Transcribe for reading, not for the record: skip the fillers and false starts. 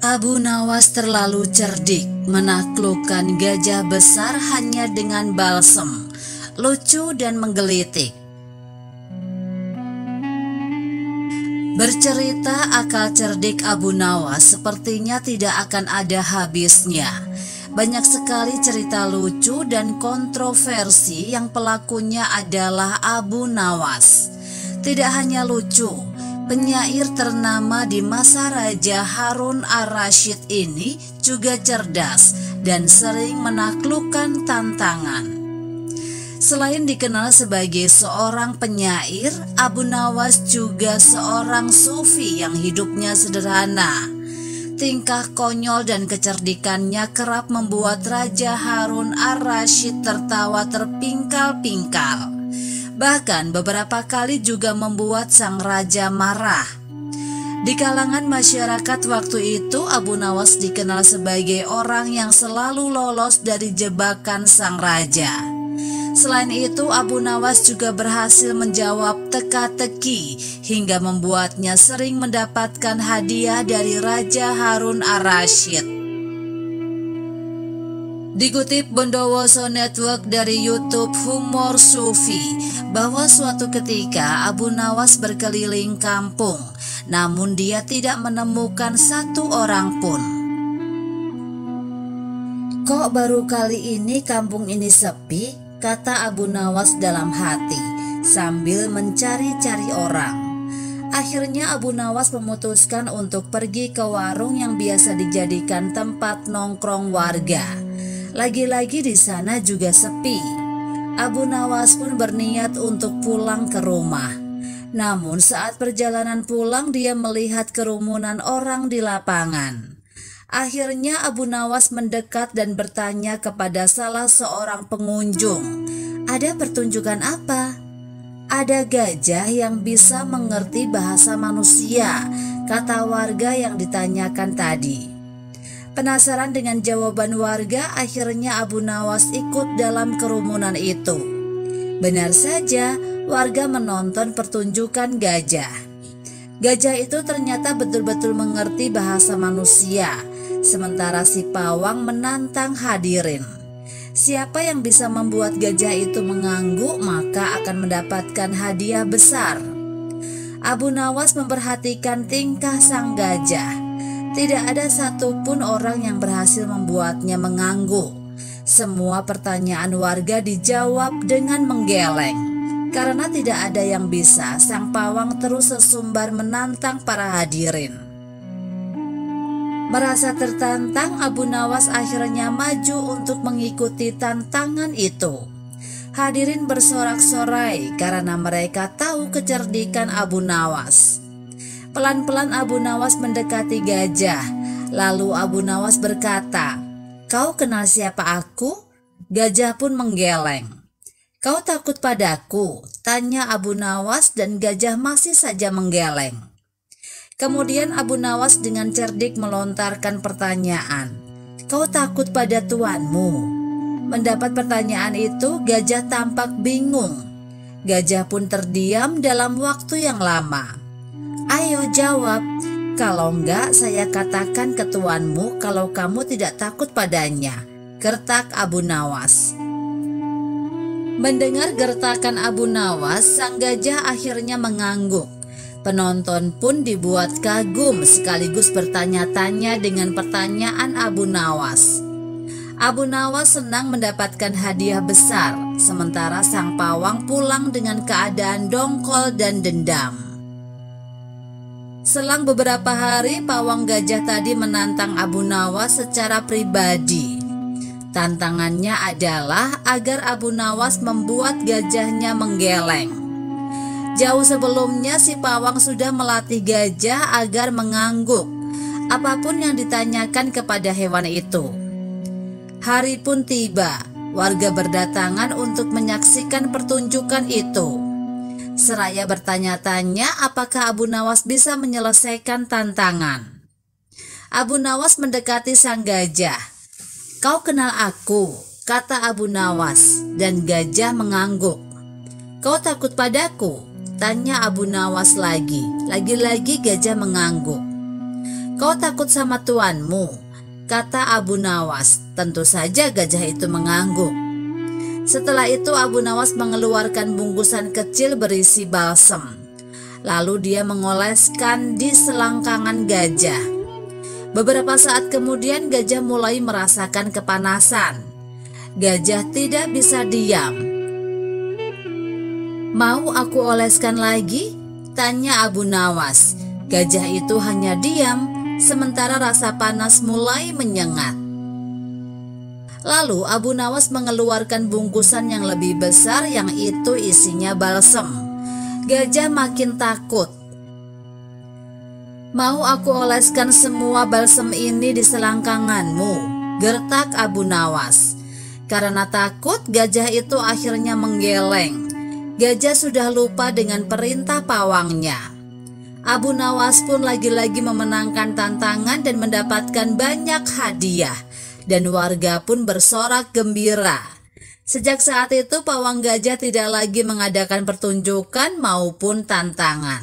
Abu Nawas terlalu cerdik menaklukkan gajah besar hanya dengan balsem, lucu dan menggelitik. Bercerita akal cerdik Abu Nawas sepertinya tidak akan ada habisnya. Banyak sekali cerita lucu dan kontroversi yang pelakunya adalah Abu Nawas. Tidak hanya lucu, penyair ternama di masa Raja Harun ar-Rasyid ini juga cerdas dan sering menaklukkan tantangan. Selain dikenal sebagai seorang penyair, Abu Nawas juga seorang sufi yang hidupnya sederhana. Tingkah konyol dan kecerdikannya kerap membuat Raja Harun ar-Rasyid tertawa terpingkal-pingkal. Bahkan beberapa kali juga membuat sang raja marah. Di kalangan masyarakat waktu itu, Abu Nawas dikenal sebagai orang yang selalu lolos dari jebakan sang raja. Selain itu, Abu Nawas juga berhasil menjawab teka-teki hingga membuatnya sering mendapatkan hadiah dari Raja Harun ar-Rasyid. Dikutip Bondowoso Network dari YouTube Humor Sufi, bahwa suatu ketika Abu Nawas berkeliling kampung, namun dia tidak menemukan satu orang pun. Kok baru kali ini kampung ini sepi? Kata Abu Nawas dalam hati sambil mencari-cari orang. Akhirnya Abu Nawas memutuskan untuk pergi ke warung yang biasa dijadikan tempat nongkrong warga. Lagi-lagi di sana juga sepi. Abu Nawas pun berniat untuk pulang ke rumah. Namun saat perjalanan pulang dia melihat kerumunan orang di lapangan. Akhirnya Abu Nawas mendekat dan bertanya kepada salah seorang pengunjung, "Ada pertunjukan apa?" "Ada gajah yang bisa mengerti bahasa manusia," kata warga yang ditanyakan tadi. Penasaran dengan jawaban warga, akhirnya Abu Nawas ikut dalam kerumunan itu. Benar saja, warga menonton pertunjukan gajah. Gajah itu ternyata betul-betul mengerti bahasa manusia. Sementara si pawang menantang hadirin. Siapa yang bisa membuat gajah itu mengangguk maka akan mendapatkan hadiah besar. Abu Nawas memperhatikan tingkah sang gajah. Tidak ada satupun orang yang berhasil membuatnya mengangguk. Semua pertanyaan warga dijawab dengan menggeleng. Karena tidak ada yang bisa, sang pawang terus sesumbar menantang para hadirin. Merasa tertantang, Abu Nawas akhirnya maju untuk mengikuti tantangan itu. Hadirin bersorak-sorai karena mereka tahu kecerdikan Abu Nawas. Pelan-pelan Abu Nawas mendekati gajah. Lalu Abu Nawas berkata, "Kau kenal siapa aku?" Gajah pun menggeleng. "Kau takut padaku?" tanya Abu Nawas dan gajah masih saja menggeleng. Kemudian Abu Nawas dengan cerdik melontarkan pertanyaan, "Kau takut pada tuanmu?" Mendapat pertanyaan itu, gajah tampak bingung. Gajah pun terdiam dalam waktu yang lama. "Ayo jawab, kalau enggak saya katakan ke tuanmu kalau kamu tidak takut padanya," gertak Abu Nawas. Mendengar gertakan Abu Nawas, sang gajah akhirnya mengangguk. Penonton pun dibuat kagum sekaligus bertanya-tanya dengan pertanyaan Abu Nawas. Abu Nawas senang mendapatkan hadiah besar, sementara sang pawang pulang dengan keadaan dongkol dan dendam. Selang beberapa hari, pawang gajah tadi menantang Abu Nawas secara pribadi. Tantangannya adalah agar Abu Nawas membuat gajahnya menggeleng. Jauh sebelumnya si pawang sudah melatih gajah agar mengangguk apapun yang ditanyakan kepada hewan itu. Hari pun tiba, warga berdatangan untuk menyaksikan pertunjukan itu. Seraya bertanya-tanya apakah Abu Nawas bisa menyelesaikan tantangan. Abu Nawas mendekati sang gajah. "Kau kenal aku?" kata Abu Nawas, dan gajah mengangguk. "Kau takut padaku?" tanya Abu Nawas lagi. Lagi-lagi gajah mengangguk. "Kau takut sama tuanmu?" kata Abu Nawas. Tentu saja gajah itu mengangguk. Setelah itu Abu Nawas mengeluarkan bungkusan kecil berisi balsem. Lalu dia mengoleskan di selangkangan gajah. Beberapa saat kemudian gajah mulai merasakan kepanasan. Gajah tidak bisa diam. "Mau aku oleskan lagi?" tanya Abu Nawas. Gajah itu hanya diam, sementara rasa panas mulai menyengat. Lalu Abu Nawas mengeluarkan bungkusan yang lebih besar yang itu isinya balsem. Gajah makin takut. "Mau aku oleskan semua balsem ini di selangkanganmu?" gertak Abu Nawas. Karena takut, gajah itu akhirnya menggeleng. Gajah sudah lupa dengan perintah pawangnya. Abu Nawas pun lagi-lagi memenangkan tantangan dan mendapatkan banyak hadiah, dan warga pun bersorak gembira. Sejak saat itu pawang gajah tidak lagi mengadakan pertunjukan maupun tantangan.